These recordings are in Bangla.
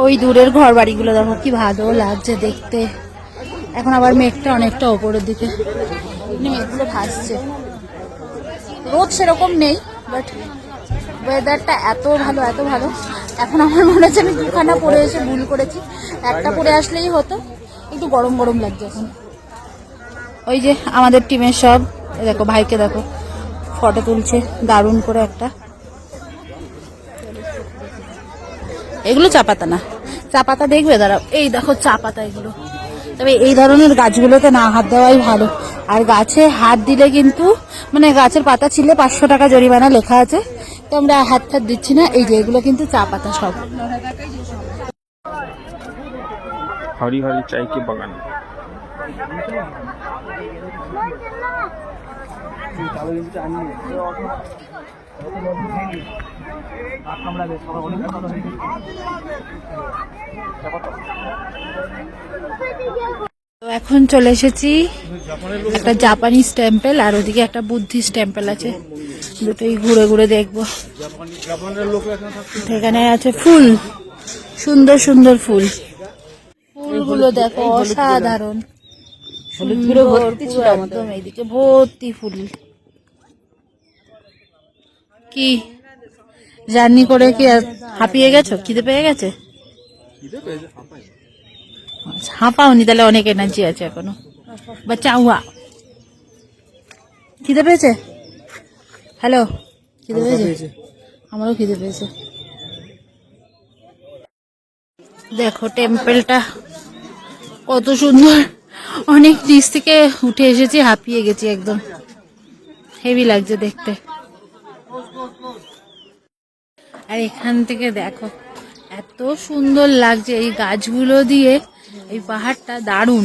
ওই দূরের ঘর বাড়িগুলো দেখো কি ভালো লাগছে দেখতে। এখন আবার মেঘটা অনেকটা ওপরের দিকে, মেঘগুলো ভাসছে। রোদ সেরকম নেই, বাট ওয়েদারটা এত ভালো এত ভালো। এখন আমার মনে হচ্ছে আমি দুখানা পরে এসে ভুল করেছি, একটা পরে আসলেই হতো। একটু গরম গরম লাগছে এখন। ওই যে আমাদের টিমের সব দেখো, ভাইকে দেখো ফটো তুলছে দারুণ করে একটা। এগুলো চা পাতা না, চা পাতা দেখবে দাঁড়াও, এই দেখো চা পাতা এগুলো। তবে এই ধরনের গাছগুলোতে না হাত দেওয়াই ভালো। আর গাছে হাত দিলে কিন্তু মানে গাছের পাতা ছিলে 500 টাকা জরিমানা লেখা আছে, তো আমরা হাত দিচ্ছি না। এই যে এগুলো কিন্তু চা পাতা সব। हरी हरी चाय के बागान। তো এখন চলে এসেছি একটা জাপানিজ টেম্পল, আর ওদিকে একটা বুদ্ধিস্ট টেম্পল আছে, দুটোই ঘুরে ঘুরে দেখবো। এখানে আছে ফুল, সুন্দর সুন্দর ফুল। ফুলগুলো দেখো অসাধারণ, একদম এইদিকে ভর্তি ফুল। কি জার্নি করে কি হাঁপিয়ে গেছো? খিদে পেয়ে গেছে? হাঁপাওনি? তাহলে অনেক এনার্জি আছে এখনো। বা চাউয়া খিদে পেয়েছে? হ্যালো, খিদে পেয়েছে? আমারও খিদে পেয়েছে। দেখো টেম্পলটা কত সুন্দর, অনেক নিচ থেকে উঠে এসেছি, হাঁপিয়ে গেছি একদম, হেভি লাগছে দেখতে। আর এখান থেকে দেখো এত সুন্দর লাগছে এই গাছগুলো দিয়ে, এই পাহাড়টা দারুণ,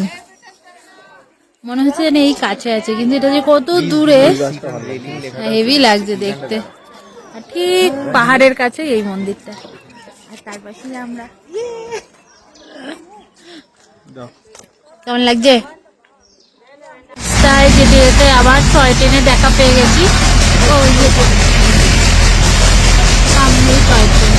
মনে হচ্ছে যেন এই কাছে আছে, কিন্তু এটা যে কত দূরে, হেভি লাগছে দেখতে। আর ঠিক পাহাড়ের কাছে এই মন্দিরটা, আর তার পাশে আমরা। কেমন লাগছে? তাই যেতে যেতে আবার টয় ট্রেনে দেখা পেয়ে গেছি। ওই যে সামনেই টয় ট্রেন।